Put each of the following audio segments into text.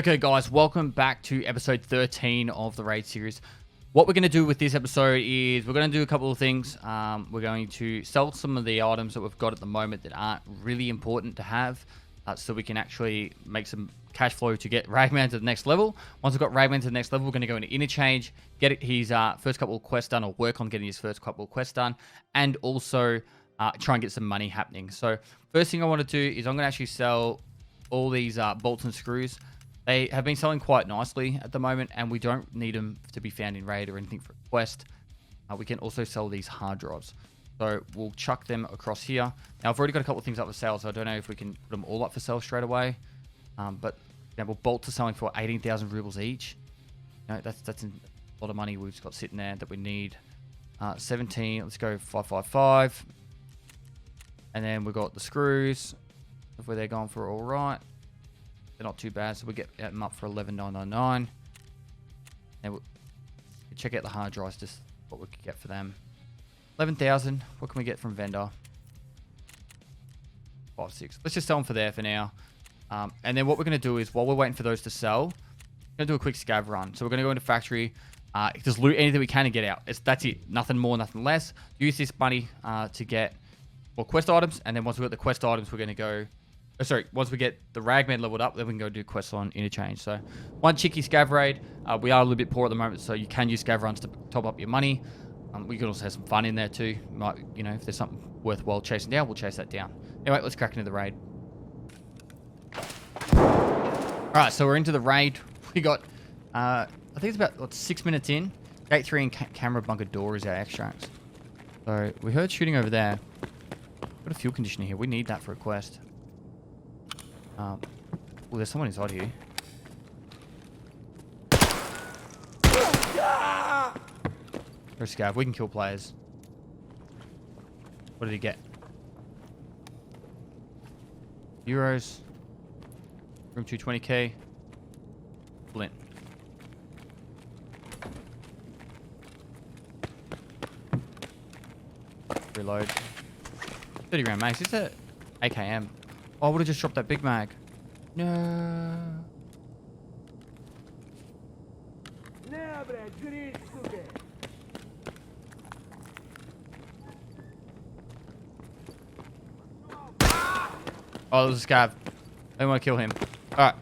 Okay, guys, welcome back to episode 13 of the Raid series. What we're going to do with this episode is we're going to do a couple of things. We're going to sell some of the items that we've got at the moment that aren't really important to have, so we can actually make some cash flow to get Ragman to the next level. Once we've got Ragman to the next level, we're going to go into interchange, get his first couple of quests done, or work on getting his first couple of quests done, and also try and get some money happening. So first thing I want to do is I'm going to actually sell all these bolts and screws. They have been selling quite nicely at the moment, and we don't need them to be found in raid or anything for a quest. We can also sell these hard drives. So we'll chuck them across here. Now, I've already got a couple of things up for sale, so I don't know if we can put them all up for sale straight away. But, for example, bolts are selling for 18,000 rubles each. You know, that's a lot of money we've just got sitting there that we need. 17, let's go 555. And then we've got the screws, where they're going for all right. They're not too bad, so we get them up for 11,999. And we'll check out the hard drives, just what we could get for them. 11,000. What can we get from vendor? 5, 6. Let's just sell them for there for now. And then what we're going to do is, while we're waiting for those to sell, we're going to do a quick scav run. So we're going to go into factory, just loot anything we can and get out. That's it. Nothing more, nothing less. Use this money to get more quest items, and then once we've got the quest items, we're going to go... once we get the Ragman leveled up, then we can go do quests on interchange. So, one cheeky scav raid. We are a little bit poor at the moment, so you can use scav runs to top up your money. We can also have some fun in there too. Might, you know, if there's something worthwhile chasing down, we'll chase that down. Anyway, let's crack into the raid. Alright, so we're into the raid. We got, I think it's about 6 minutes in. Gate 3 and camera bunker door is our extracts. So, we heard shooting over there. Got a fuel conditioner here. We need that for a quest. Well, there's someone inside here. Or a scav. We can kill players. What did he get? Euros. Room 220k. Flint. Reload. 30 round mags. Is that AKM? Oh, I would have just dropped that big mag. No. Oh, there's a scav. I want to kill him. Alright.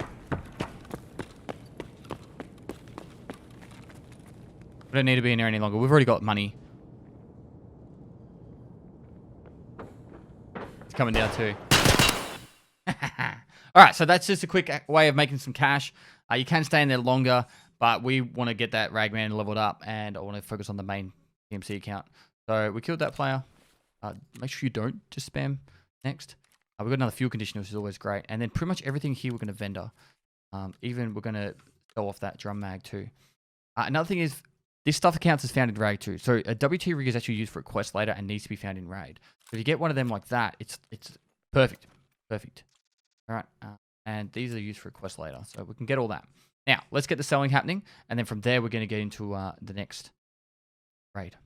We don't need to be in there any longer. We've already got money. It's coming down too. Alright, so that's just a quick way of making some cash. You can stay in there longer, but we want to get that Ragman leveled up, and I want to focus on the main PMC account. So we killed that player. Make sure you don't just spam next. We've got another fuel conditioner, which is always great. And then pretty much everything here we're going to vendor. Even we're going to go off that drum mag too. Another thing is, this stuff counts as found in raid too. So a WT rig is actually used for a quest later and needs to be found in raid. So if you get one of them like that, it's perfect. Perfect. Alright, and these are used for a quest later, so we can get all that. Now, let's get the selling happening, and then from there, we're going to get into the next raid.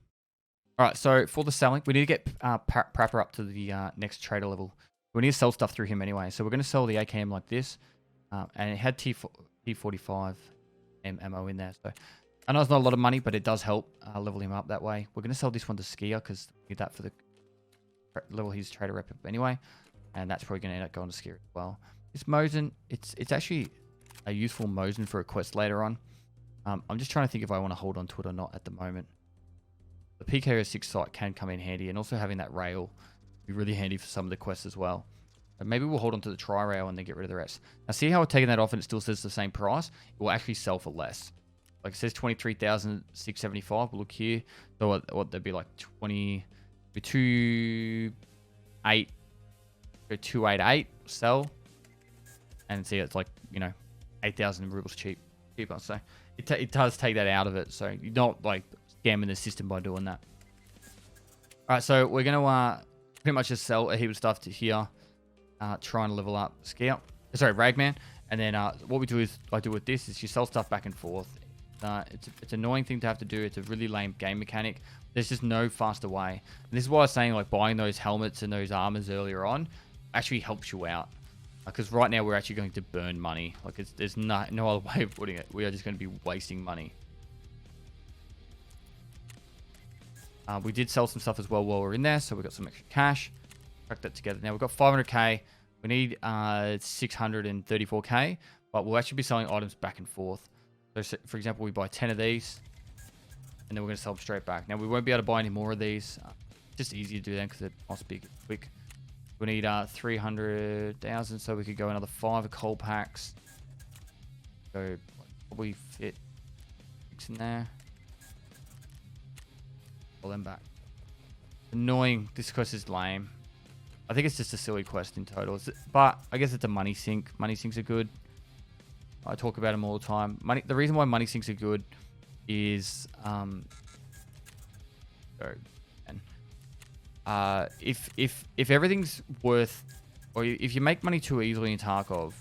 Alright, so for the selling, we need to get Prapper up to the next trader level. We need to sell stuff through him anyway, so we're going to sell the AKM like this, and it had T45 ammo in there, so I know it's not a lot of money, but it does help level him up that way. We're going to sell this one to Skier, because we need that for the level his trader rep up anyway. And that's probably going to end up going to Skier as well. This Mosin, it's actually a useful Mosin for a quest later on. I'm just trying to think if I want to hold on to it or not at the moment. The PKO6 sight can come in handy, and also having that rail will be really handy for some of the quests as well. And maybe we'll hold on to the tri-rail and then get rid of the rest. Now, see how I've taken that off and it still says the same price? It will actually sell for less. Like it says 23,675. We'll look here. So what that'd be like 288 sell, and see it's like, you know, 8,000 rubles cheaper. So it does take that out of it. So you're not like scamming the system by doing that. All right, so we're gonna pretty much just sell a heap of stuff to here, trying to level up Ragman, and then what we do is I do with this is you sell stuff back and forth. It's an annoying thing to have to do. It's a really lame game mechanic. There's just no faster way. And this is why I was saying like buying those helmets and those armors earlier on actually helps you out. Because right now we're actually going to burn money. Like there's no other way of putting it. We are just going to be wasting money. We did sell some stuff as well while we're in there, so we got some extra cash. Track that together. Now we've got 500k. We need 634k, but we'll actually be selling items back and forth. So, for example, we buy 10 of these, and then we're going to sell them straight back. Now we won't be able to buy any more of these. Just easy to do them because they're not big, quick. We need 300,000, so we could go another 5 coal packs. So probably fit 6 in there. Pull them back. Annoying. This quest is lame. I think it's just a silly quest in total. But I guess it's a money sink. Money sinks are good. I talk about them all the time. The reason why money sinks are good is if everything's worth, or if you make money too easily in Tarkov,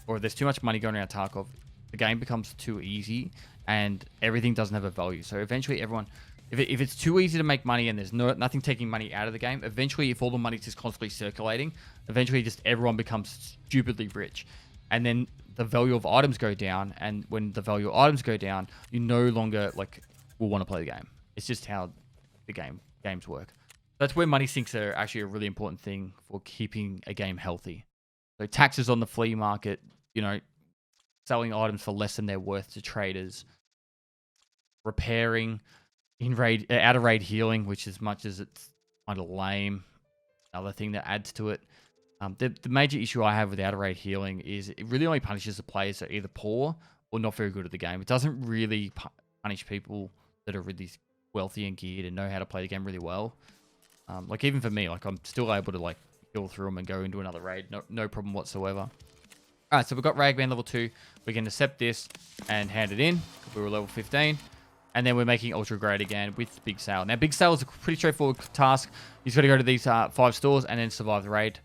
or there's too much money going around Tarkov, the game becomes too easy and everything doesn't have a value. So eventually everyone, if it's too easy to make money and there's nothing taking money out of the game, eventually if all the money's just constantly circulating, eventually just everyone becomes stupidly rich. And then the value of items go down, and when the value of items go down, you no longer will want to play the game. It's just how the games work. That's where money sinks are actually a really important thing for keeping a game healthy. So taxes on the flea market, selling items for less than they're worth to traders, repairing, out of raid healing, which as much as it's kind of lame, another thing that adds to it. The major issue I have with out of raid healing is it really only punishes the players that are either poor or not very good at the game. It doesn't really punish people that are really wealthy and geared and know how to play the game really well. Even for me, I'm still able to heal through them and go into another raid, no problem whatsoever. All right, so we've got Ragman level 2. We can accept this and hand it in. We were level 15. And then we're making Ultra Grade again with Big Sale. Now, Big Sale is a pretty straightforward task. You just got to go to these 5 stores and then survive the raid.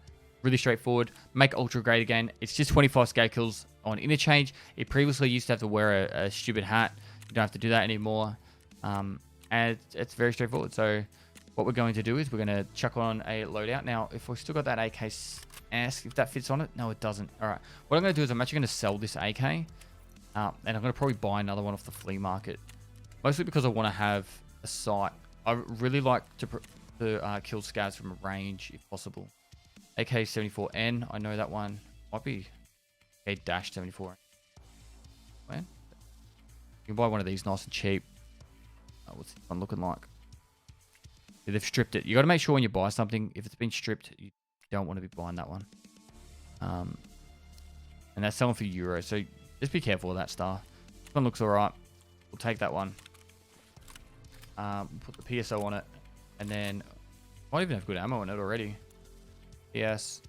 Really straightforward. Make Ultra Grade again. It's just 25 scale kills on interchange. It previously used to have to wear a stupid hat. You don't have to do that anymore. And it's very straightforward. So what we're going to do is we're going to chuck on a loadout. Now, if we've still got that AK, ask if that fits on it. No, it doesn't. All right. What I'm going to do is I'm actually going to sell this AK. And I'm going to probably buy another one off the flea market. Mostly because I want to have a sight. I really like to kill scavs from a range if possible. AK-74N, I know that one. Might be AK-74. Man. You can buy one of these nice and cheap. What's this one looking like? Yeah, they've stripped it. You got to make sure when you buy something, if it's been stripped, you don't want to be buying that one. And that's selling for euros, so just be careful of that star. This one looks alright. We'll take that one. Put the PSO on it. And then, might even have good ammo in it already. PS.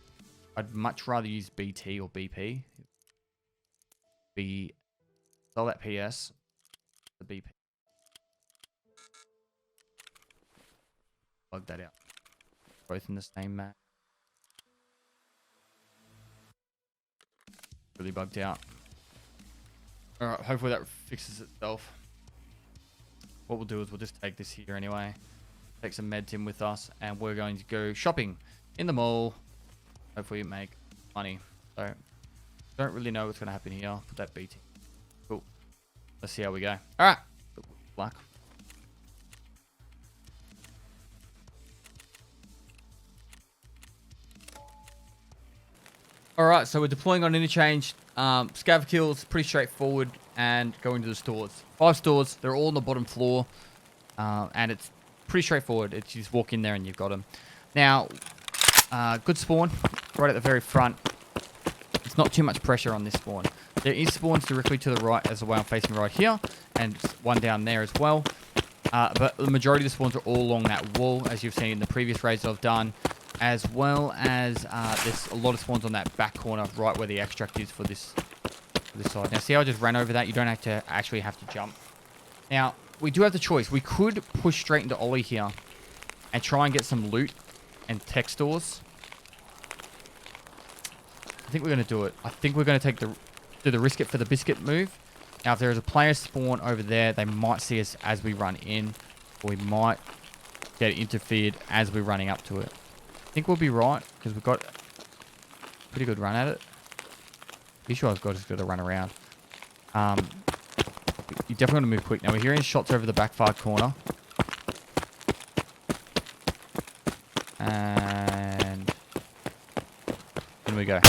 I'd much rather use BT or BP. Sell that PS. The BP. Plug that out. Both in the same map. Really bugged out. Alright, hopefully that fixes itself. What we'll do is we'll just take this here anyway. Take some meds in with us, and we're going to go shopping in the mall. Hopefully make money. So, don't really know what's going to happen here. Put that BT. Cool. Let's see how we go. Alright. Luck. Alright, so we're deploying on interchange. Scav kills, pretty straightforward, and going to the stores. 5 stores, they're all on the bottom floor, and it's pretty straightforward. It's you just walk in there and you've got them. Now, good spawn, right at the very front. It's not too much pressure on this spawn. There is spawns directly to the right as the way I'm facing right here, and one down there as well. But the majority of the spawns are all along that wall, as you've seen in the previous raids I've done, as well as there's a lot of spawns on that back corner, right where the extract is for this side. Now, see how I just ran over that? You don't have to actually have to jump. Now, we do have the choice. We could push straight into Ollie here and try and get some loot and tech stores. I think we're going to do it. I think we're going to do the risk it for the biscuit move. Now, if there is a player spawn over there, they might see us as we run in, or we might get interfered as we're running up to it. I think we'll be right, because we've got pretty good run at it. Pretty sure I've just got to run around. You definitely want to move quick. Now we're hearing shots over the back far corner. And in we go.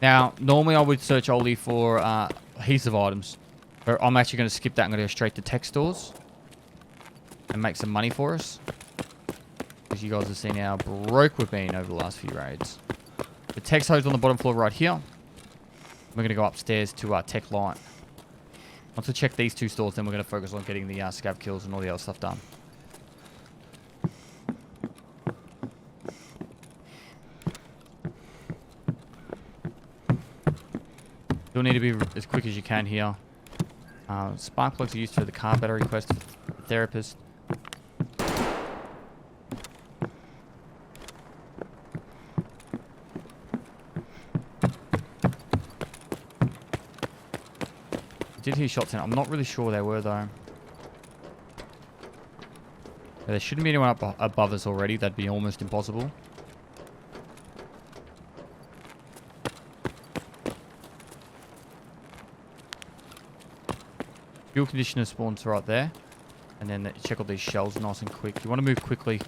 Now, normally I would search Oli for heaps of items. But I'm actually going to skip that. I'm going to go straight to tech stores. And make some money for us. As you guys have seen how broke we've been over the last few raids. The tech's hose on the bottom floor right here. We're going to go upstairs to our tech light. Once we check these two stores, then we're going to focus on getting the scav kills and all the other stuff done. You'll need to be as quick as you can here. Spark plugs are used for the car battery quest for the therapist. I did hear shots in. I'm not really sure where they were though. Yeah, there shouldn't be anyone up above us already. That'd be almost impossible. Fuel conditioner spawns right there. And then check all these shells nice and quick. You want to move quickly.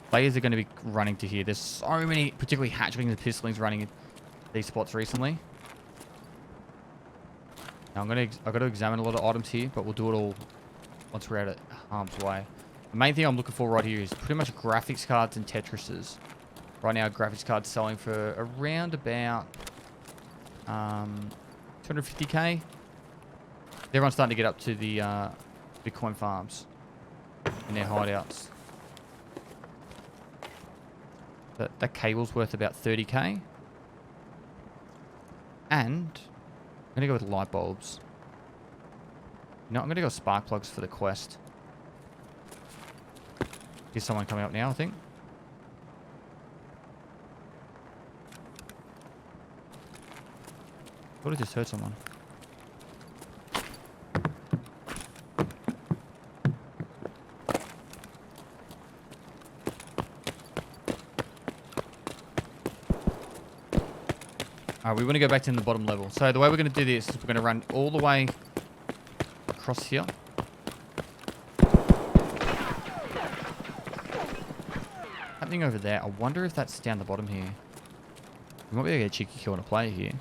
Players are going to be running to here. There's so many, particularly hatchlings and pistlings running in these spots recently. Now I've got to examine a lot of items here, but we'll do it all once we're out of harm's way. The main thing I'm looking for right here is pretty much graphics cards and Tetrises. Right now, graphics cards selling for around about 250k. Everyone's starting to get up to the Bitcoin farms and their hideouts. That cable's worth about 30k. And I'm going to go with light bulbs. No, I'm going to go spark plugs for the quest. Here's someone coming up now, I think. I thought I just heard someone. Alright, we want to go back to the bottom level. So the way we're going to do this is we're going to run all the way across here. Happening over there. I wonder if that's down the bottom here. We might be able to get a cheeky kill on a player here.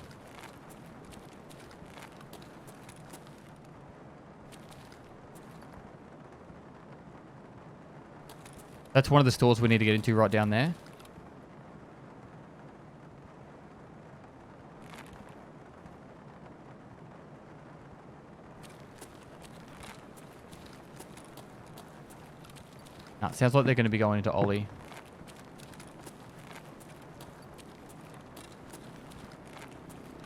That's one of the stores we need to get into right down there. Nah, it sounds like they're going to be going into Oli.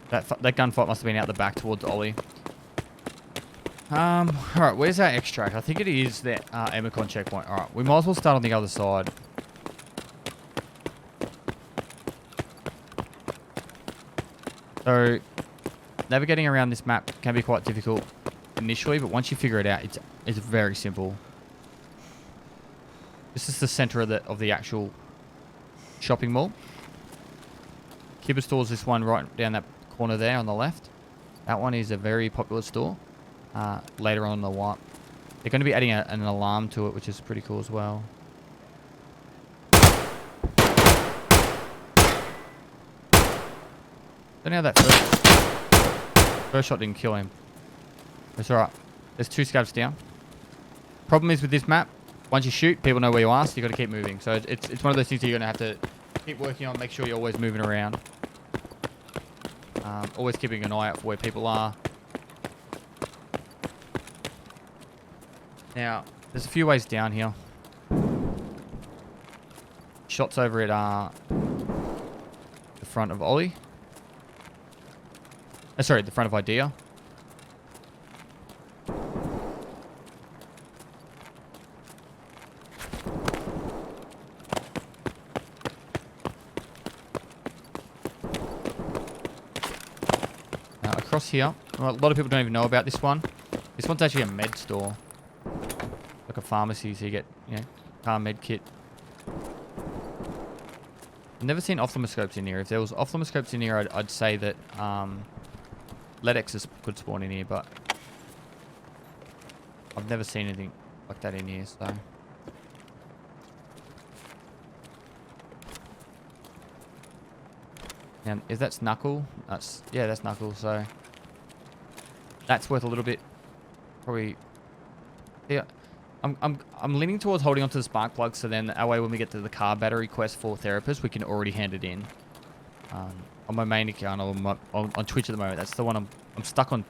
That gunfight must have been out the back towards Oli. Alright, where's our extract? I think it is that Emicon checkpoint. Alright, we might as well start on the other side. So, navigating around this map can be quite difficult initially, but once you figure it out, it's very simple. This is the center of the actual shopping mall. Kibber Store's this one right down that corner there on the left. That one is a very popular store. Later on in the wipe. They're going to be adding an alarm to it, which is pretty cool as well. Don't know how that first shot didn't kill him. It's alright. There's 2 scavs down. Problem is with this map, once you shoot, people know where you are, so you got to keep moving. So it's one of those things that you're going to have to keep working on. Make sure you're always moving around. Always keeping an eye out for where people are. Now, there's a few ways down here. Shots over at the front of Oli. Sorry, the front of Idea. Now, across here, well, a lot of people don't even know about this one. This one's actually a med store. Like a pharmacy, so you get, car med kit. I've never seen ophthalmoscopes in here. If there was ophthalmoscopes in here, I'd say that LEDXs could spawn in here, but I've never seen anything like that in here, so. And if that's Knuckle, that's Knuckle, so that's worth a little bit. Probably. Yeah. I'm leaning towards holding onto the spark plug, so then that way when we get to the car battery quest for therapists, we can already hand it in. On my main account, on Twitch at the moment, that's the one I'm stuck on.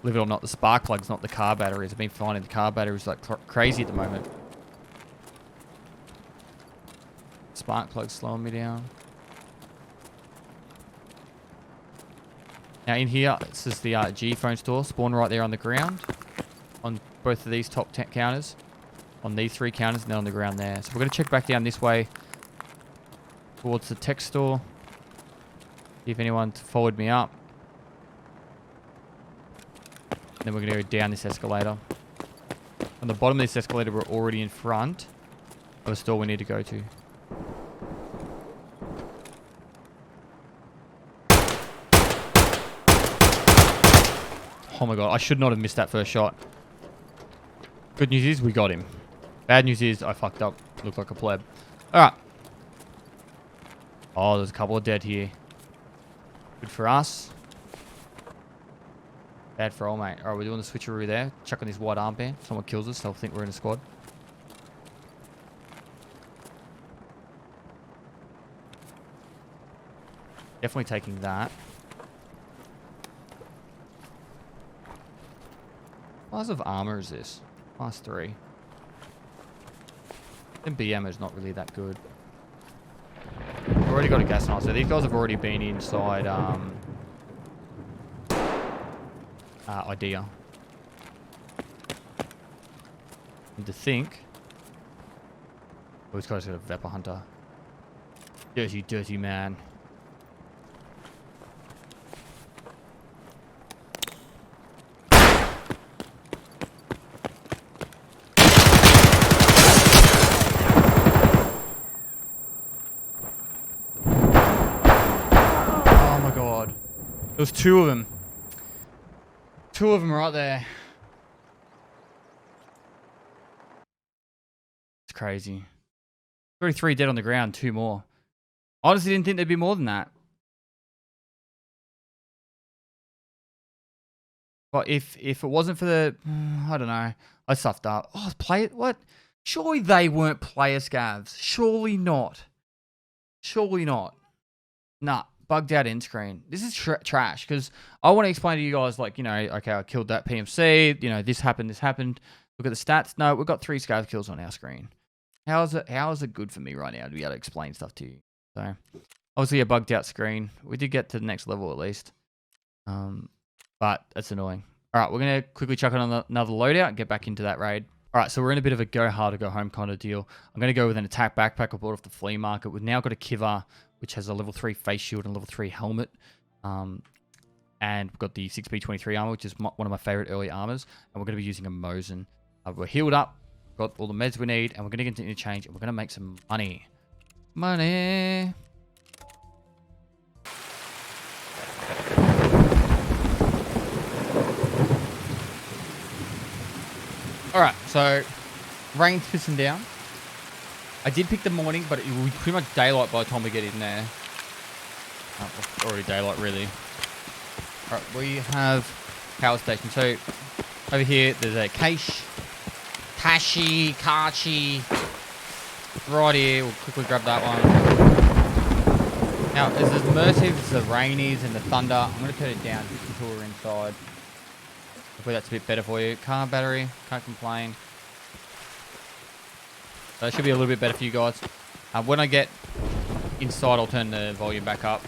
Believe it or not, the spark plug's not the car batteries. I've been finding the car batteries like crazy at the moment. Spark plug's slowing me down. Now in here, this is the G phone store, spawn right there on the ground. On both of these top counters. On these 3 counters and then on the ground there. So we're going to check back down this way. Towards the tech store. See if anyone followed me up. Then we're going to go down this escalator. On the bottom of this escalator, we're already in front of a store we need to go to. Oh my god, I should not have missed that first shot. Good news is we got him. Bad news is I fucked up. Looked like a pleb. Alright. Oh, there's a couple of dead here. Good for us. Bad for all, mate. Alright, we're doing the switcheroo there. Chuck on this white armband. If someone kills us, they'll think we're in a squad. Definitely taking that. What size of armor is this? Class 3. And BM is not really that good. We've already got a gas mask. So these guys have already been inside Idea. And to think... Oh, this guy's got a Vapor Hunter. Dirty, dirty man. There was 2 of them. 2 of them right there. It's crazy. 33 dead on the ground, 2 more. Honestly didn't think there'd be more than that. But if it wasn't for the... I don't know. I stuffed up. Oh, play it? What? Surely they weren't player scavs. Surely not. Surely not. Nah. Bugged out end screen. This is trash because I want to explain to you guys, like, you know, okay, I killed that PMC, you know, this happened. Look at the stats. No, we've got 3 scav kills on our screen. How is it good for me right now to be able to explain stuff to you? So, obviously a bugged out screen. We did get to the next level at least. But that's annoying. All right, we're going to quickly chuck on another loadout and get back into that raid. All right, so we're in a bit of a go hard or go home kind of deal. I'm going to go with an attack backpack I bought off the flea market. We've now got a Kiva, which has a level 3 face shield and level 3 helmet. And we've got the 6B23 armor, which is one of my favorite early armors. And we're going to be using a Mosin. We're healed up, got all the meds we need, and we're going to continue to change, and we're going to make some money. Money! Alright, so rain's pissing down. I did pick the morning, but it will be pretty much daylight by the time we get in there. Oh, already daylight, really. Alright, we have power station. So over here, there's a Cache, Tashi, Kachi. Right here, we'll quickly grab that one. Now, there's the Mercies, the Rainies, and the Thunder. I'm going to turn it down just until we're inside. Hopefully that's a bit better for you. Car battery, can't complain. That should be a little bit better for you guys. When I get inside, I'll turn the volume back up.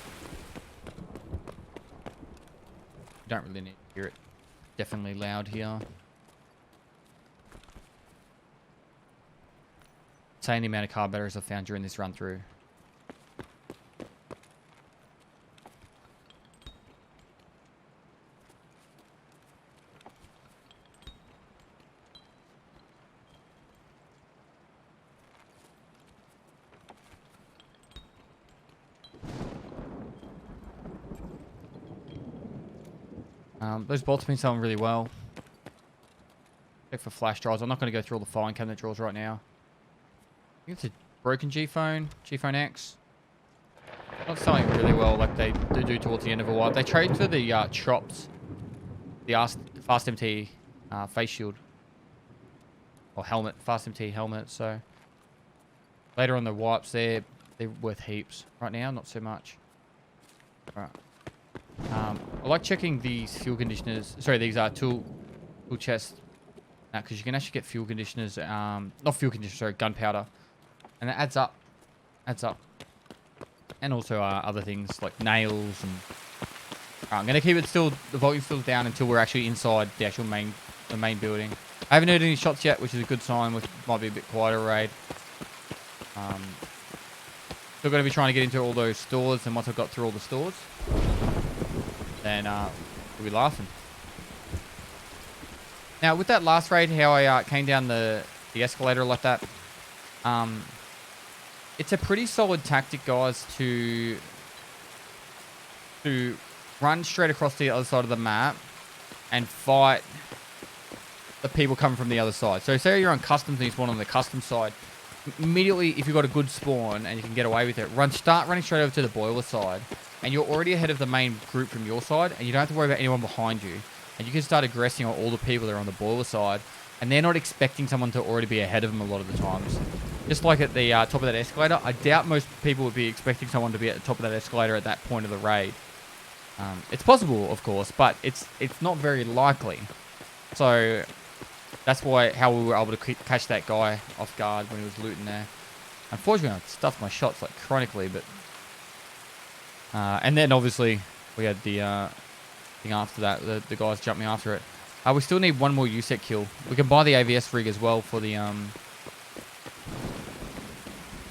Don't really need to hear it. Definitely loud here. Saying the amount of car batteries I found during this run through. Those bolts have been selling really well. Check for flash drives. I'm not going to go through all the filing cabinet drawers right now. I think it's a broken G-Phone, G-Phone X. Not selling really well like they do towards the end of a while. They trade for the chops, the Fast MT face shield. Or helmet, Fast MT helmet, so... Later on the wipes, they're worth heaps. Right now, not so much. Alright. I like checking these fuel conditioners. Sorry, these are tool chests. Because you can actually get fuel conditioners. Not fuel conditioners, sorry, gunpowder. And it adds up. And also other things like nails and... I'm going to keep it still, the volume still down until we're actually inside the actual main building. I haven't heard any shots yet, which is a good sign. Which might be a bit quieter raid. Still going to be trying to get into all those stores, and once I've got through all the stores, then we'll be laughing. Now, with that last raid, how I came down the escalator like that, it's a pretty solid tactic, guys, to run straight across the other side of the map and fight the people coming from the other side. So say you're on customs and you spawn on the custom side. Immediately, if you've got a good spawn and you can get away with it, start running straight over to the boiler side, and you're already ahead of the main group from your side, and you don't have to worry about anyone behind you. And you can start aggressing on all the people that are on the boiler side, and they're not expecting someone to already be ahead of them a lot of the times. Just like at the top of that escalator, I doubt most people would be expecting someone to be at the top of that escalator at that point of the raid. It's possible, of course, but it's not very likely. So... That's how we were able to catch that guy off guard when he was looting there. Unfortunately, I stuffed my shots like chronically, but... and then obviously, we had the thing after that. The guys jumped me after it. We still need one more USEC kill. We can buy the AVS rig as well for the...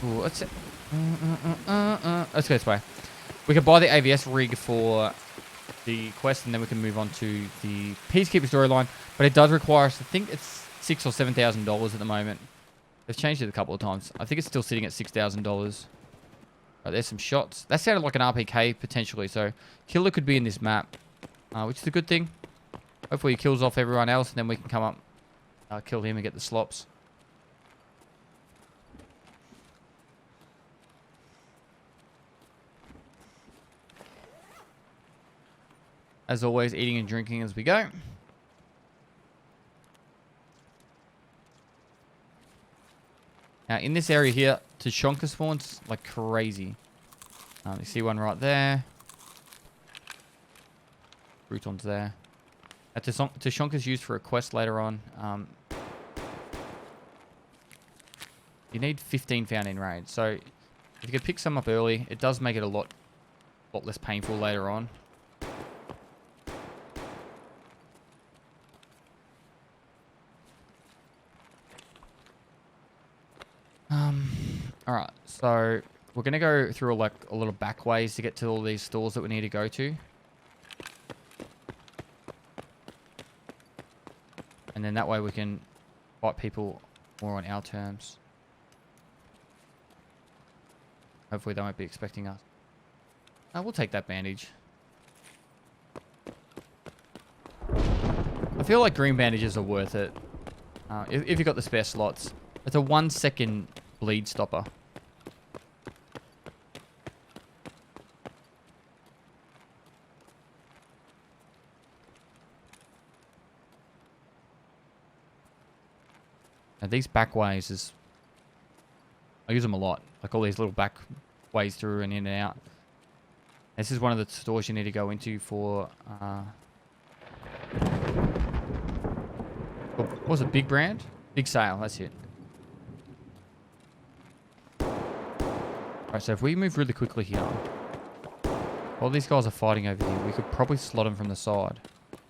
Ooh, let's go this way. We can buy the AVS rig for the quest, and then we can move on to the Peacekeeper storyline. But it does require us, I think it's $6,000 or $7,000 at the moment. They've changed it a couple of times. I think it's still sitting at $6,000. Right, there's some shots. That sounded like an RPK potentially, so killer could be in this map, which is a good thing. Hopefully he kills off everyone else, and then we can come up, kill him and get the slops. As always, eating and drinking as we go. Now, in this area here, Tushonka spawns like crazy. You see one right there. Bruton's there. Tushonka's used for a quest later on. You need 15 found in raid. So, if you could pick some up early, it does make it a lot less painful later on. Alright, so we're going to go through like a little back ways to get to all these stores that we need to go to. And then that way we can fight people more on our terms. Hopefully they won't be expecting us. We'll take that bandage. I feel like green bandages are worth it. If you've got the spare slots. It's a 1 second bleed stopper. Now these back ways is... I use them a lot. Like all these little back ways through and in and out. This is one of the stores you need to go into for... what was it? Big brand? Big sale, that's it. Alright, so if we move really quickly here, while these guys are fighting over here, we could probably slot them from the side.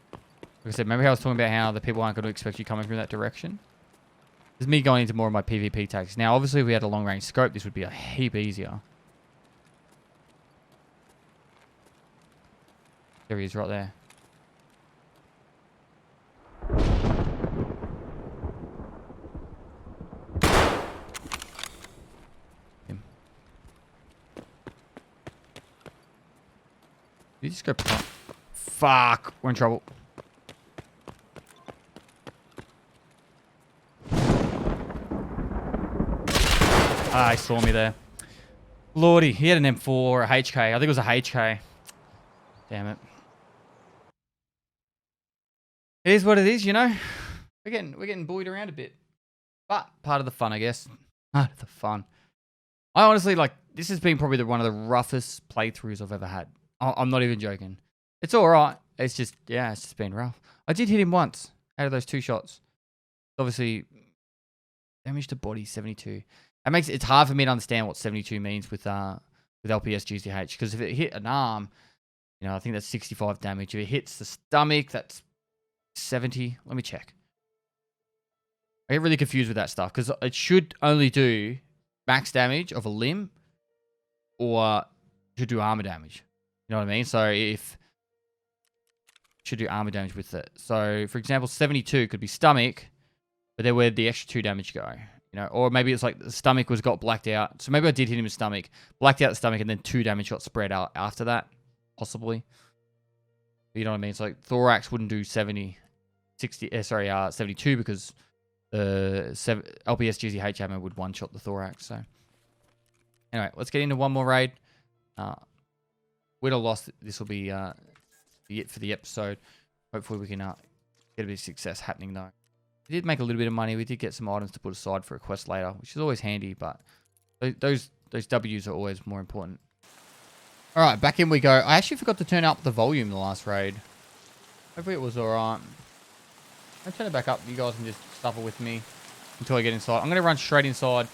Like I said, remember how I was talking about how the people aren't going to expect you coming from that direction? This is me going into more of my PvP tactics. Now, obviously, if we had a long-range scope, this would be a heap easier. There he is, right there. You just go Fuck. We're in trouble. Ah, he saw me there. Lordy, he had an M4 or a HK. I think it was a HK. Damn it. It is what it is, you know. We're getting bullied around a bit. But part of the fun, I guess. Part of the fun. I honestly, like, this has been probably one of the roughest playthroughs I've ever had. I'm not even joking. It's all right. It's just, yeah, it's just been rough. I did hit him once out of those 2 shots. Obviously, damage to body 72. That makes it's hard for me to understand what 72 means with LPS GCH, because if it hit an arm, you know, I think that's 65 damage. If it hits the stomach, that's 70. Let me check. I get really confused with that stuff because it should only do max damage of a limb or should do armor damage. You know what I mean? So if should do armor damage with it. So for example, 72 could be stomach, but then where'd the extra 2 damage go? You know, or maybe it's like the stomach got blacked out. So maybe I did hit him in stomach, blacked out the stomach, and then 2 damage got spread out after that, possibly. You know what I mean? It's like thorax wouldn't do 72 because the LPS GZH hammer would one-shot the thorax. So anyway, let's get into one more raid. Win or loss, this will be it for the episode. Hopefully we can get a bit of success happening though. We did make a little bit of money. We did get some items to put aside for a quest later, which is always handy, but those W's are always more important. All right, back in we go. I actually forgot to turn up the volume in the last raid. Hopefully it was all right. I'll turn it back up. You guys can just suffer with me until I get inside. I'm going to run straight inside.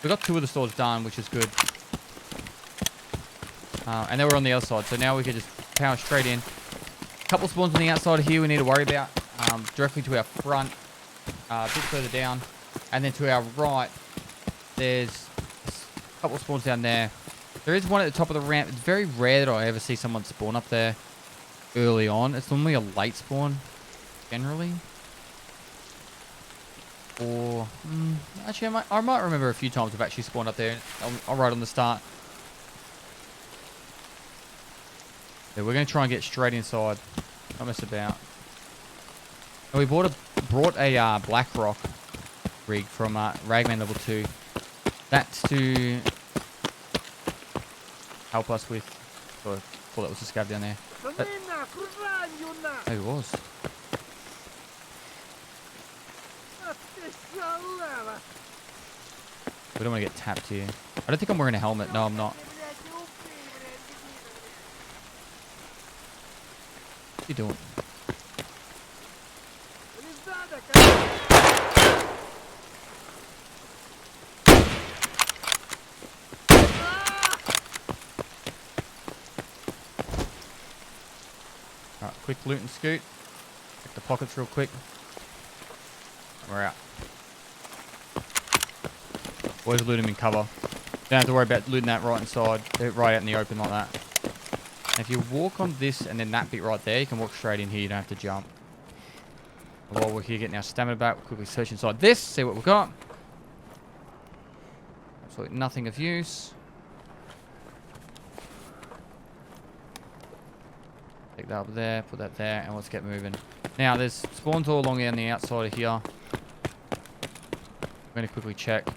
We got 2 of the stores done, which is good. And then we're on the other side, so now we can just power straight in. A couple spawns on the outside here we need to worry about. Directly to our front, a bit further down. And then to our right, there's a couple of spawns down there. There is one at the top of the ramp. It's very rare that I ever see someone spawn up there early on. It's normally a late spawn, generally. Or, actually, I might remember a few times I've actually spawned up there. I'll right on the start. Yeah, we're going to try and get straight inside. Not mess about. And we brought a Blackrock rig from Ragman level 2. That's to help us with... I thought that was a scab down there. Maybe it was. We don't want to get tapped here. I don't think I'm wearing a helmet. No, I'm not. What are you doing? Alright, quick loot and scoot. Check the pockets real quick. We're out. Always loot them in cover. Don't have to worry about looting that right inside. Right out in the open like that. And if you walk on this and then that bit right there, you can walk straight in here. You don't have to jump. While we're here getting our stamina back, we'll quickly search inside this, see what we've got. Absolutely nothing of use. Take that up there, put that there, and let's get moving. Now, there's spawns all along on the outside of here. I'm going to quickly check.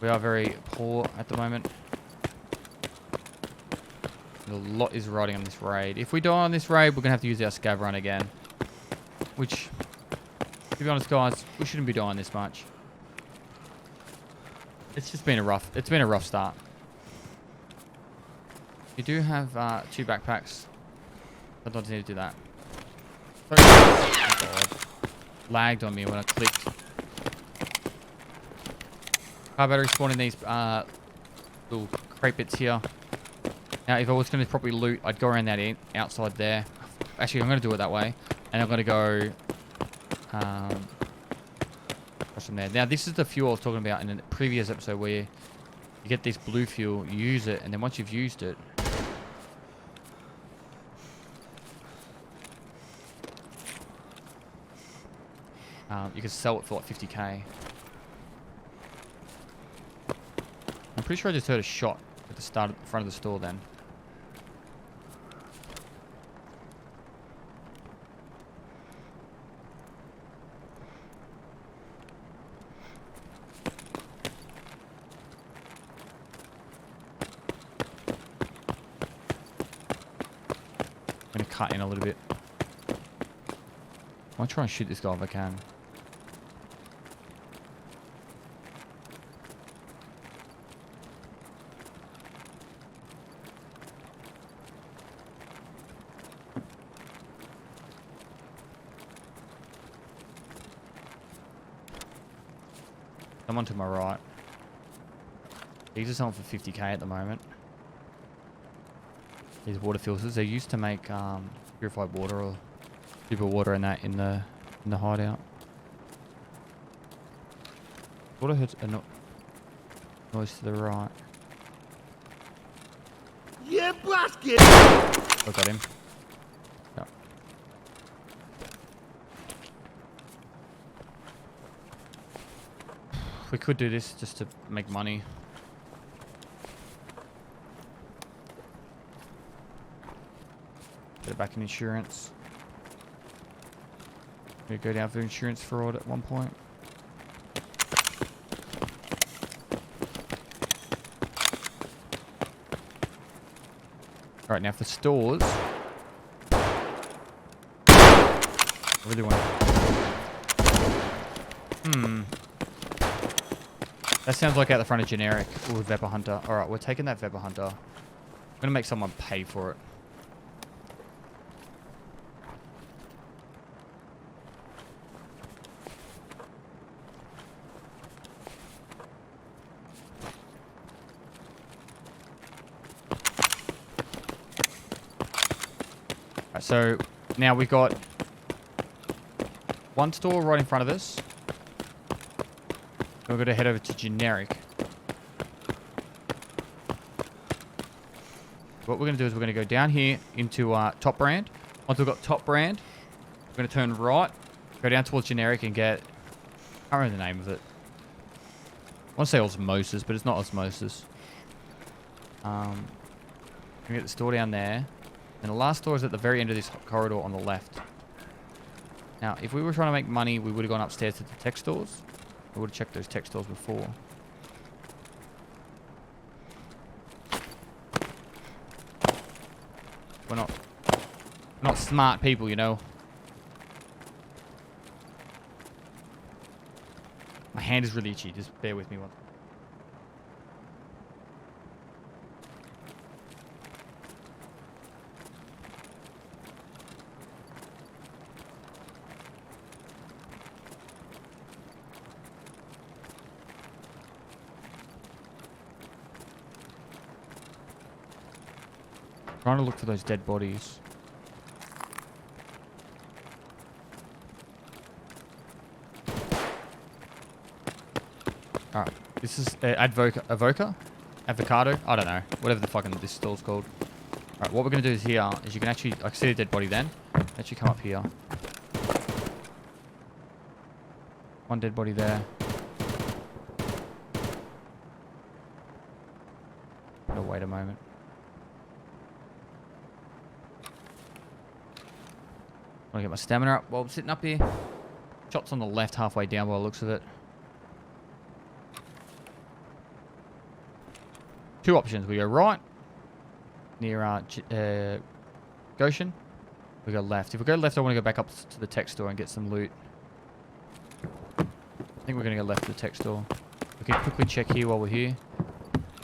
We are very poor at the moment. A lot is riding on this raid. If we die on this raid, we're going to have to use our scav run again. Which, to be honest, guys, we shouldn't be dying this much. It's just been a rough start. You do have 2 backpacks. I don't need to do that. Oh God. Lagged on me when I clicked. Car battery spawn in these little crate bits here. Now, if I was going to properly loot, I'd go around that outside there. Actually, I'm going to do it that way. And I'm going to go across from there. Now, this is the fuel I was talking about in a previous episode where you get this blue fuel, you use it, and then once you've used it, you can sell it for like 50k. I'm pretty sure I just heard a shot at the front of the store then. cut in a little bit. I'll try and shoot this guy if I can. Someone to my right. These are selling for 50k at the moment. These water filters, they're used to make purified water or super water in that in the hideout. Water heard a noise to the right. Yeah, basket. I got him. No. We could do this just to make money. Get it back in insurance. We go down for insurance fraud at one point. Alright, now for stores. I really want to... That sounds like out the front of generic. Ooh, Vapor Hunter. Alright, we're taking that Vapor Hunter. I'm going to make someone pay for it. Alright, so now we've got one store right in front of us. We're going to head over to generic. What we're going to do is we're going to go down here into top brand. Once we've got top brand, we're going to turn right, go down towards generic and get... I can't remember the name of it. I want to say osmosis, but it's not osmosis. We get the store down there. And the last store is at the very end of this corridor on the left. Now, if we were trying to make money, we would have gone upstairs to the tech stores. We would have checked those tech stores before. We're not smart people, you know. My hand is really itchy. Just bear with me one. Trying to look for those dead bodies. Alright, this is avocado? I don't know. Whatever the fucking this store's called. Alright, what we're going to do is here, is you can actually, I see a dead body then. Actually come up here. One dead body there. Gotta wait a moment. I want to get my stamina up while I'm sitting up here. Shot's on the left, halfway down by the looks of it. Two options. We go right, near Goshen. We go left. If we go left, I want to go back up to the tech store and get some loot. I think we're going to go left to the tech store. We can quickly check here while we're here.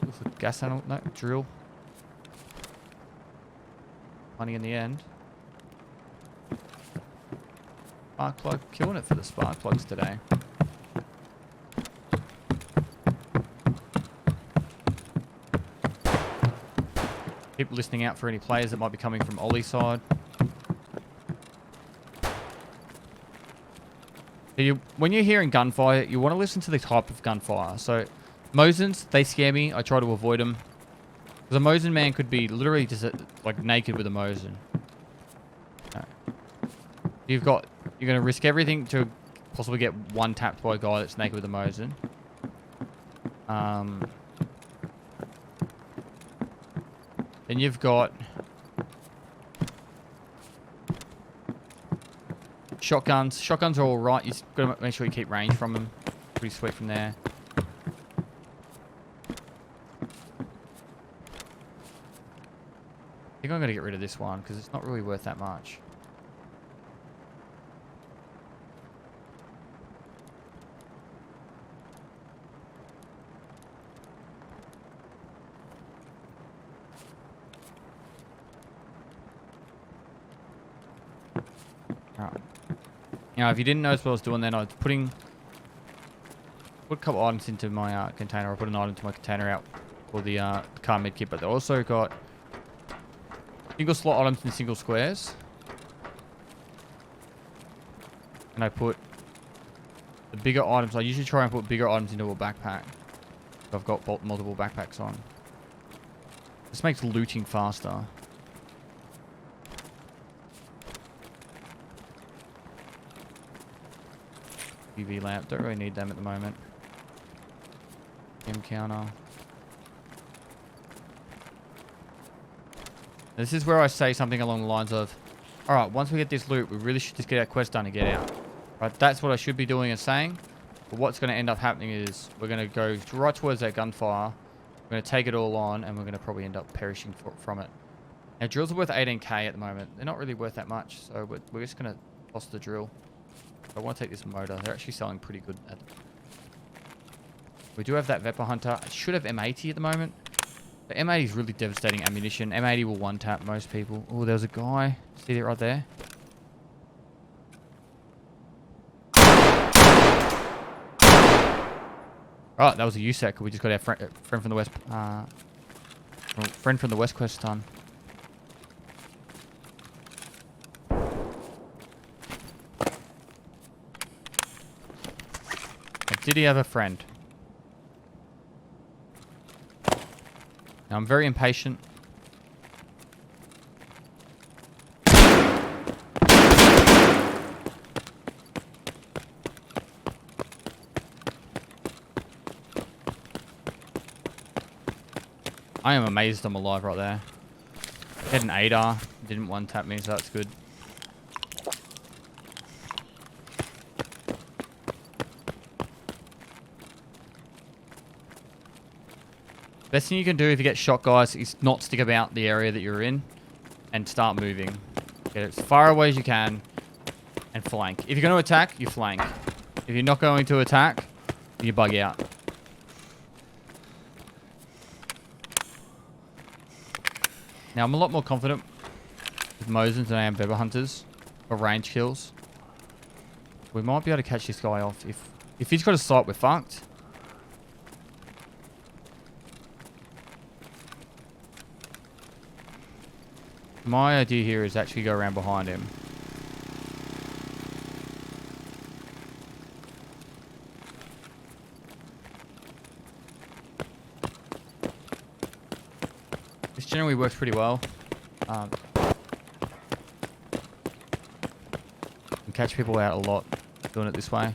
Look for gas tunnel. No, drill. Money in the end. Spark plug, killing it for the spark plugs today. Keep listening out for any players that might be coming from Ollie's side. When you're hearing gunfire, you want to listen to the type of gunfire. So, Mosins, they scare me. I try to avoid them. Because a Mosin man could be literally just like naked with a Mosin. You're going to risk everything to possibly get one tapped by a guy that's naked with a Mosin. Then you've got shotguns. Shotguns are all right. You've got to make sure you keep range from them. Pretty sweet from there. think I'm going to get rid of this one because it's not really worth that much. Alright. Now, if you didn't notice what I was doing then, I was put a couple items into my container. I put an item into my container out for the car med kit, but they also got single slot items in single squares. And I put the bigger items. I usually try and put bigger items into a backpack. I've got multiple backpacks on. This makes looting faster. UV lamp. Don't really need them at the moment. M counter. This is where I say something along the lines of, alright, once we get this loot, we really should just get our quest done and get out. Right, that's what I should be doing and saying. But what's going to end up happening is we're going to go right towards that gunfire. We're going to take it all on, and we're going to probably end up perishing from it. Now, drills are worth 18k at the moment. They're not really worth that much, so we're just going to toss the drill. I want to take this motor. They're actually selling pretty good. We do have that Vepr Hunter. I should have M80 at the moment. The M80 is really devastating ammunition. M80 will one-tap most people. Oh, there was a guy. See it right there? Right, that was a USEC. We just got our friend from the west. Friend from the west quest done. Did he have a friend? Now, I'm very impatient. I am amazed I'm alive right there. Had an 8R. Didn't one-tap me, so that's good. Best thing you can do if you get shot, guys, is not stick about the area that you're in and start moving. Get as far away as you can and flank. If you're going to attack, you flank. If you're not going to attack, you bug out. Now, I'm a lot more confident with Mosins than I am Vepr Hunters for range kills. We might be able to catch this guy off. If he's got a sight, we're fucked. My idea here is actually go around behind him. This generally works pretty well. Can catch people out a lot doing it this way.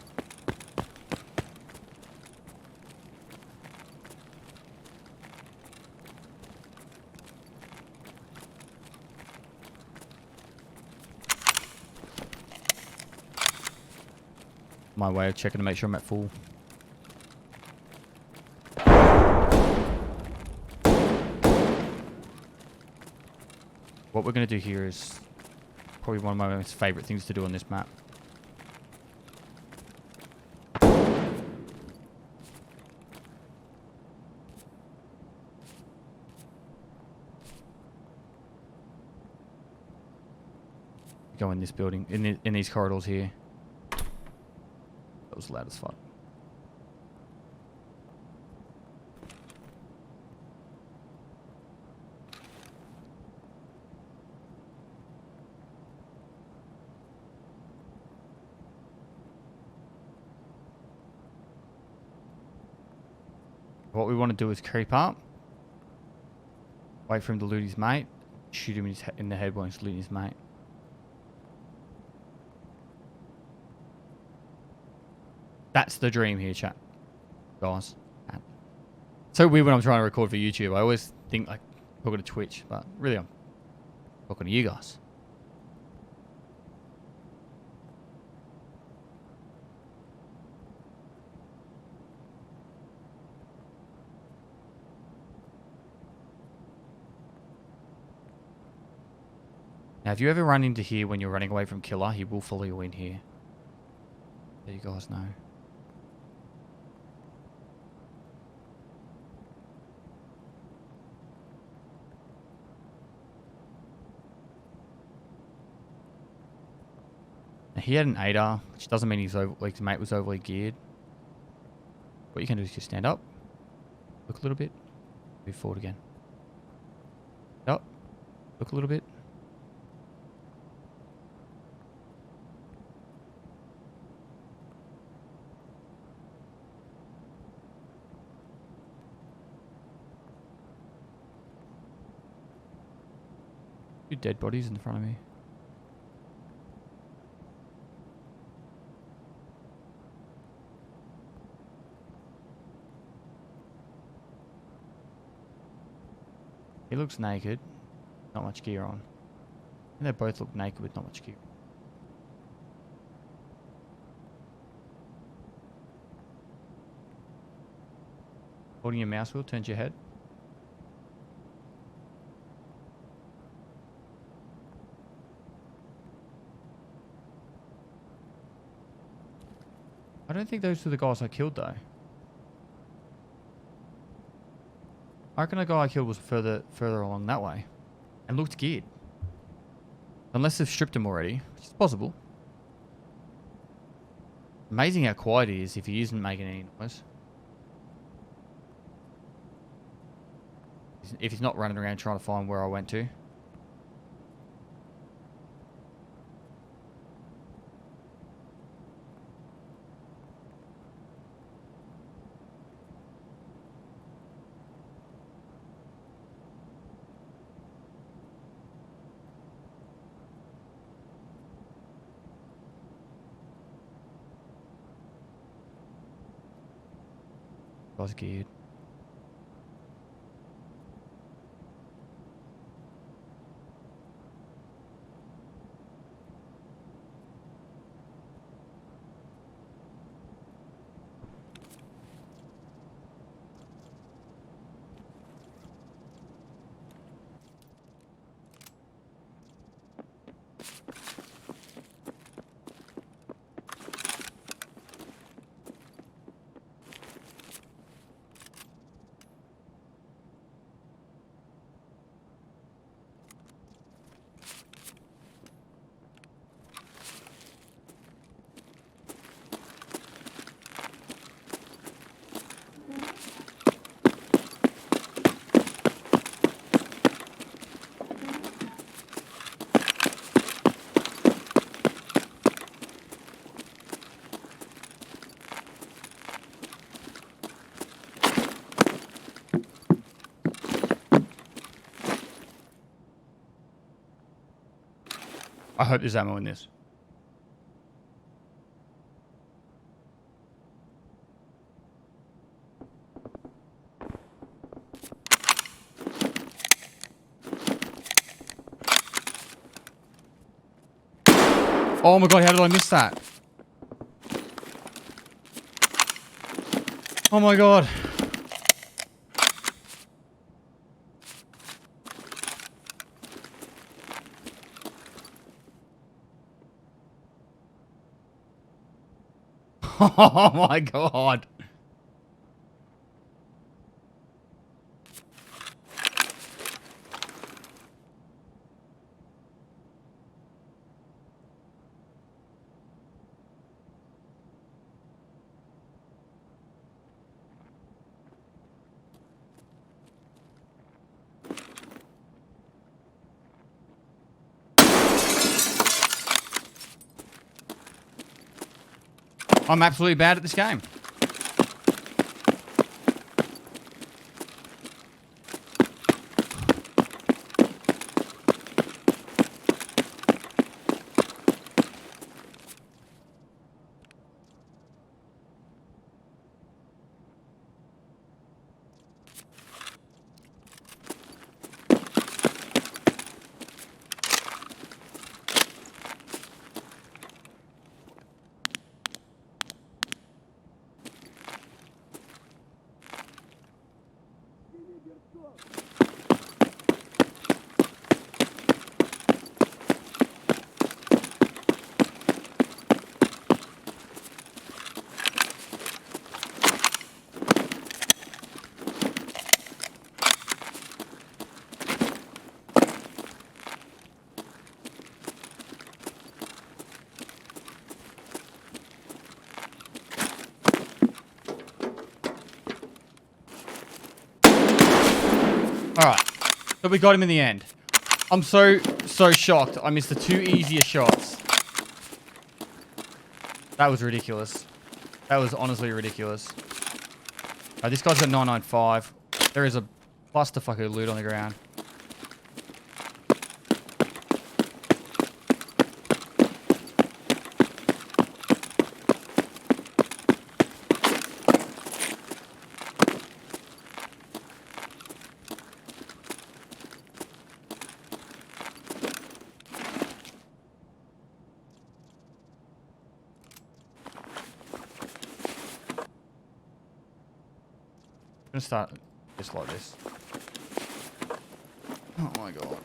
My way of checking to make sure I'm at full. What we're going to do here is probably one of my most favourite things to do on this map. Go in this building, in these corridors here. That was loud as fuck. What we want to do is creep up, wait for him to loot his mate, shoot him in the head while he's looting his mate. That's the dream here, chat. Guys. So weird when I'm trying to record for YouTube. I always think like talking to Twitch, but really I'm talking to you guys. Now, if you ever run into here when you're running away from Killer, he will follow you in here. There you guys know. Now, he had an 8R, which doesn't mean his mate was overly geared. What you can do is just stand up, look a little bit, move forward again. Up, look a little bit. Two dead bodies in front of me. He looks naked, not much gear on. And they both look naked with not much gear. Holding your mouse wheel turns your head. I don't think those were the guys I killed though. I reckon the guy I killed was further along that way. And looked geared. Unless they've stripped him already, which is possible. Amazing how quiet he is if he isn't making any noise. If he's not running around trying to find where I went to. Was geared. I hope there's ammo in this. Oh my god, how did I miss that? Oh my god. Oh my god. I'm absolutely bad at this game. Alright. So we got him in the end. I'm so shocked. I missed the 2 easier shots. That was ridiculous. That was honestly ridiculous. This guy's got 995. There is a clusterfuck of loot on the ground. I'm gonna start just like this. Oh my god.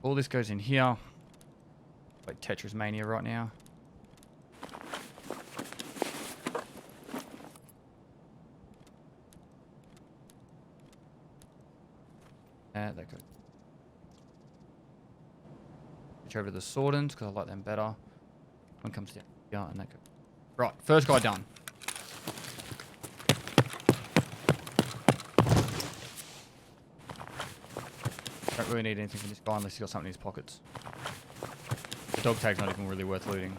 All this goes in here. Like Tetris Mania right now. That goes. Switch over to the Swordens because I like them better. One comes down here and that goes. Right, first guy done. Don't really need anything from this guy unless he's got something in his pockets. The dog tag's not even really worth looting.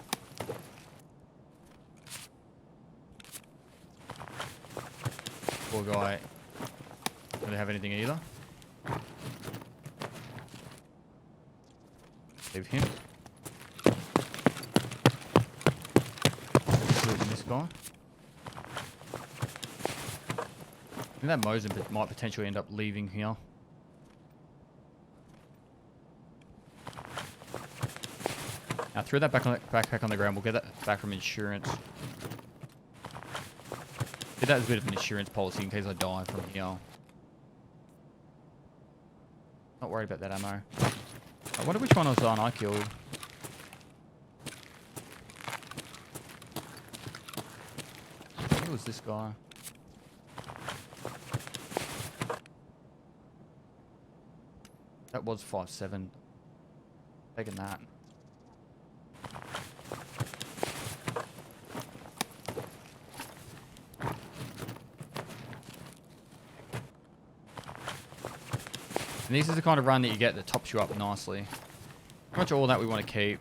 Poor guy. Don't really have anything either. Leave him. Looting this guy. I think that Mosin might potentially end up leaving here. Now throw that backpack on the ground. We'll get that back from insurance. Get that as a bit of an insurance policy in case I die from here. Not worried about that ammo. I wonder which one was the one I killed. I think it was this guy. That was 5.7. Taking that. And this is the kind of run that you get that tops you up nicely. Pretty much all that we want to keep.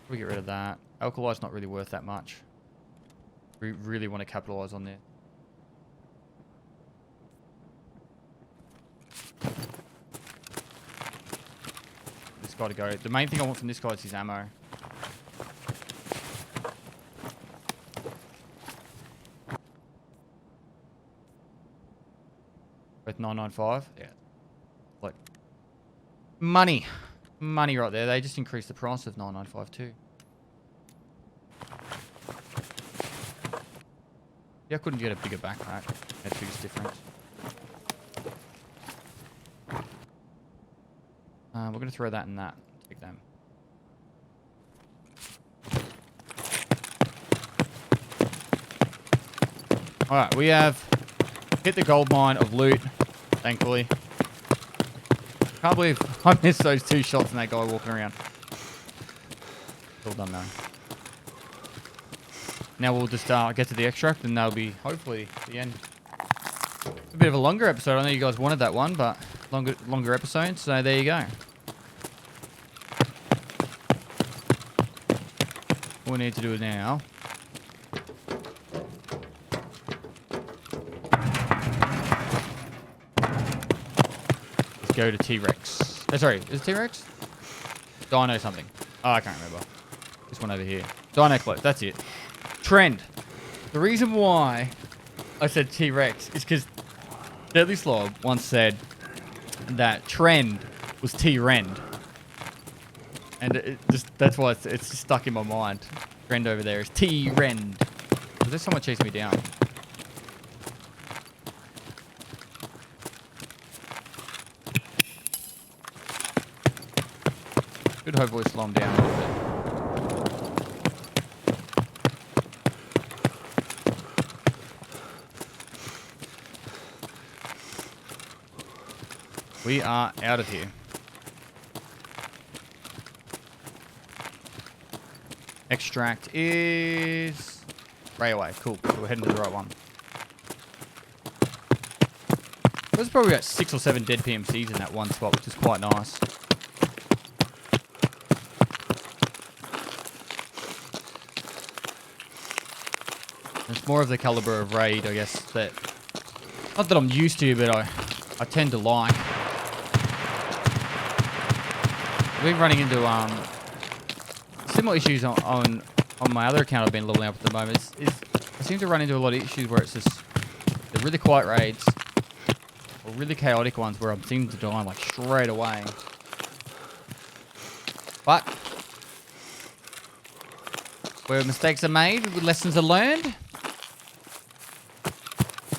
We get rid of that. Alkali's not really worth that much. We really want to capitalize on this. This guy to go. The main thing I want from this guy is his ammo. With 995? Yeah. Like, money right there. They just increased the price of 995 too. Yeah, I couldn't get a bigger backpack. That's the biggest difference. We're going to throw that and that. Take them. Alright, we have hit the gold mine of loot, thankfully. Can't believe I missed those 2 shots and that guy walking around. All done now. Now we'll just get to the extract and that'll be hopefully the end. A bit of a longer episode. I know you guys wanted that one, but longer episode. So there you go. All we need to do now is go to T-Rex. Sorry, is it T-Rex? Dino something. Oh, I can't remember. This one over here. Dino close. That's it. Trend. The reason why I said T-Rex is because Deadly Slob once said that Trend was T-Rend. And it just, that's why it's just stuck in my mind. Trend over there is T-Rend. Was there someone chasing me down? Could hopefully slow him down a little bit. We are out of here. extract is railway. Cool. So we're heading to the right one. There's probably about 6 or 7 dead PMCs in that one spot, which is quite nice. It's more of the caliber of raid, I guess, that... Not that I'm used to, but I tend to like. We've been running into similar issues on my other account I've been leveling up at the moment. I seem to run into a lot of issues where it's just... They're really quiet raids. Or really chaotic ones where I'm seeming to die like straight away. But where mistakes are made, lessons are learned.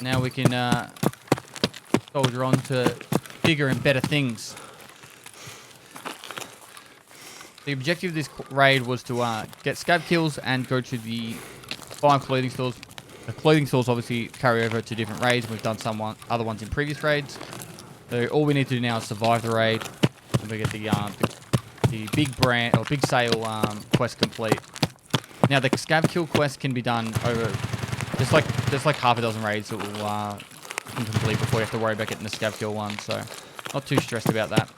Now we can soldier on to bigger and better things. The objective of this raid was to get scav kills and go to the 5 clothing stores. The clothing stores obviously carry over to different raids. We've done some other ones in previous raids. So all we need to do now is survive the raid, and we get the big brand or big sale quest complete. Now the scav kill quest can be done over just like half a dozen raids that will you can complete before you have to worry about getting the scav kill one. So not too stressed about that.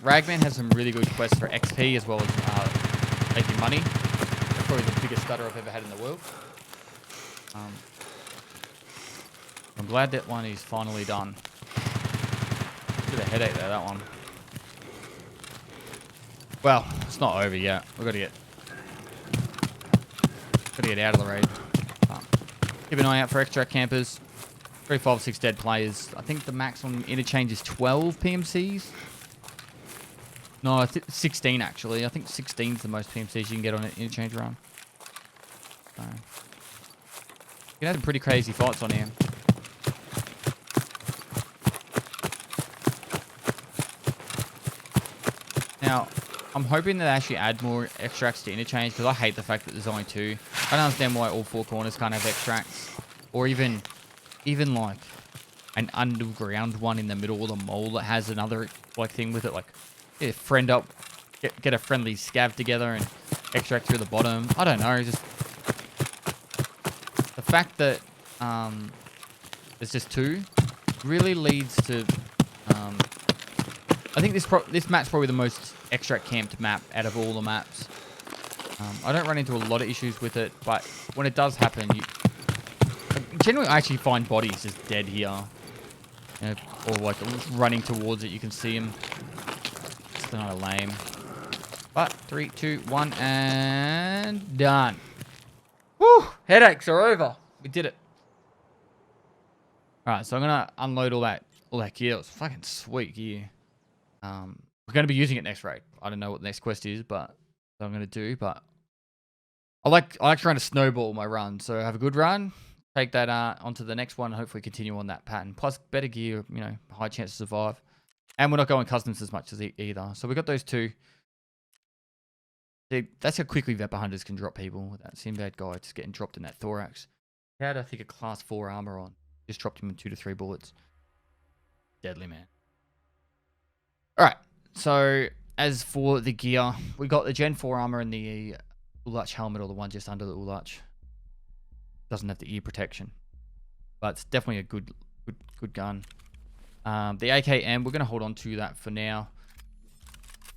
Ragman has some really good quests for XP as well as making money. That's probably the biggest stutter I've ever had in the world. I'm glad that one is finally done. Bit of a headache there, that one. Well, it's not over yet. We've got to get out of the raid. Keep an eye out for extract campers. 3, 5, 6 dead players. I think the maximum interchange is 12 PMCs. No, 16 actually. I think 16 is the most PMCs you can get on an interchange run. So, you can have some pretty crazy fights on here. Now, I'm hoping that they actually add more extracts to interchange because I hate the fact that there's only 2. I don't understand why all 4 corners can't have extracts, or even like an underground one in the middle of the mall that has another like thing with it, like get a friend up, get a friendly scav together and extract through the bottom. I don't know, just the fact that there's just 2 really leads to. I think this map's probably the most extract camped map out of all the maps. I don't run into a lot of issues with it, but when it does happen, generally I actually find bodies just dead here, or like running towards it. You can see them. It's kind of lame. But 3, 2, 1, and done. Woo! Headaches are over. We did it. All right, so I'm gonna unload all that gear. It was fucking sweet gear. We're going to be using it next raid. I don't know what the next quest is, but what I'm going to do. But I like trying to snowball my run. So have a good run. Take that onto the next one. And hopefully continue on that pattern. Plus better gear, high chance to survive. And we're not going customs as much as either. So we got those 2. See, that's how quickly Vapor Hunters can drop people. With that Sinbad guy just getting dropped in that thorax. He had, I think, a class 4 armor on. Just dropped him in 2 to 3 bullets. Deadly, man. Alright, so as for the gear, we got the Gen 4 armor and the Ulach helmet, or the one just under the Ulach. Doesn't have the ear protection, but it's definitely a good gun. The AKM, we're going to hold on to that for now.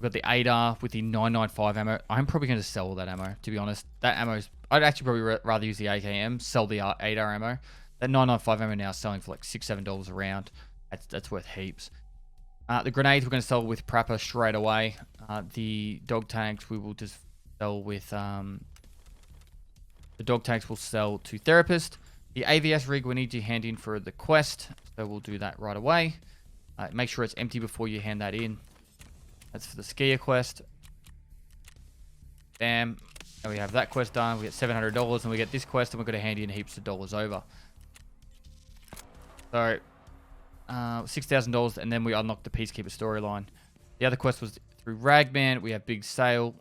We've got the ADAR with the 995 ammo. I'm probably going to sell that ammo, to be honest. That ammo's... I'd actually probably rather use the AKM, sell the ADAR ammo. That 995 ammo now is selling for like $6, $7 a round. That's worth heaps. The grenades we're going to sell with Prapor straight away. The dog tags we will just sell with... the dog tags will sell to Therapist. The AVS rig we need you hand in for the quest. So we'll do that right away. Make sure it's empty before you hand that in. That's for the skier quest. Bam. And we have that quest done. We get $700 and we get this quest and we're going to hand in heaps of dollars over. So... $6,000, and then we unlock the Peacekeeper storyline. The other quest was through Ragman. We have Big Sale.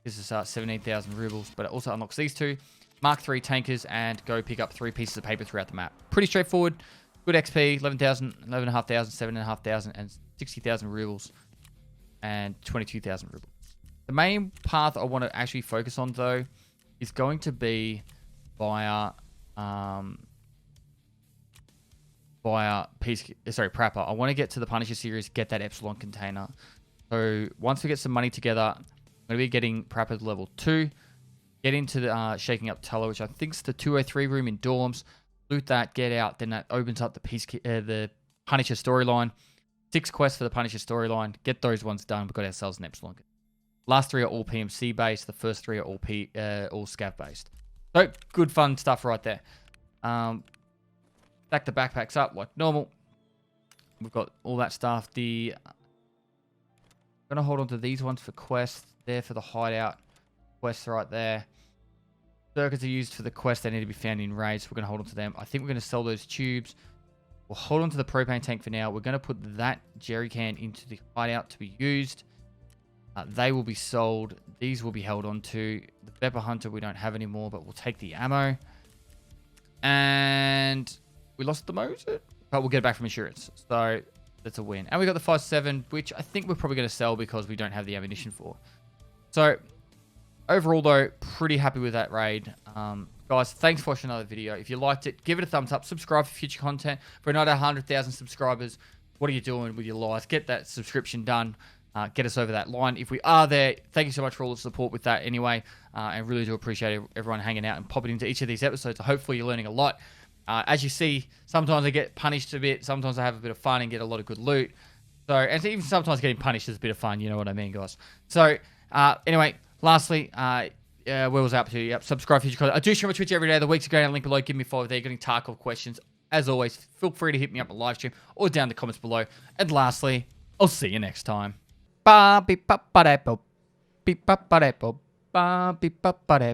This is 17,000 rubles, but it also unlocks these 2 Mark III tankers and go pick up 3 pieces of paper throughout the map. Pretty straightforward. Good XP. 11,000, 11,500, 7,500, and 60,000 rubles, and 22,000 rubles. The main path I want to actually focus on, though, is going to be via Prapper. I want to get to the Punisher series, get that Epsilon container. So once we get some money together, I'm going to be getting Prapper to level 2. Get into the shaking up Teller, which I think is the 203 room in dorms. Loot that, get out. Then that opens up the Punisher storyline. 6 quests for the Punisher storyline. Get those ones done. We've got ourselves an Epsilon. Last 3 are all PMC based. The first 3 are all scav based. So good fun stuff right there. Stack the backpacks up like normal. We've got all that stuff. I'm gonna hold on to these ones for quests. There for the hideout. Quests right there. Circuits are used for the quests. They need to be found in raids. So we're gonna hold on to them. I think we're gonna sell those tubes. We'll hold on to the propane tank for now. We're gonna put that jerry can into the hideout to be used. They will be sold. These will be held on to. The Pepper Hunter we don't have anymore, but we'll take the ammo. And we lost the motor, but we'll get it back from insurance. So that's a win. And we got the 5.7, which I think we're probably going to sell because we don't have the ammunition for. So overall, though, pretty happy with that raid. Guys, thanks for watching another video. If you liked it, give it a thumbs up. Subscribe for future content. For another 100,000 subscribers, what are you doing with your lives? Get that subscription done. Get us over that line. If we are there, thank you so much for all the support with that anyway. I really do appreciate everyone hanging out and popping into each of these episodes. Hopefully you're learning a lot. As you see, sometimes I get punished a bit. Sometimes I have a bit of fun and get a lot of good loot. So, and even sometimes getting punished is a bit of fun. You know what I mean, guys? So, anyway, lastly, where was I up to? Yep, subscribe for future content. I do stream on Twitch every day. The week's going, link below. Give me a follow there. You're getting Tarkov questions. As always, feel free to hit me up on live stream or down in the comments below. And lastly, I'll see you next time. Ba beep ba ba da bo beep ba ba da bo ba beep ba ba da.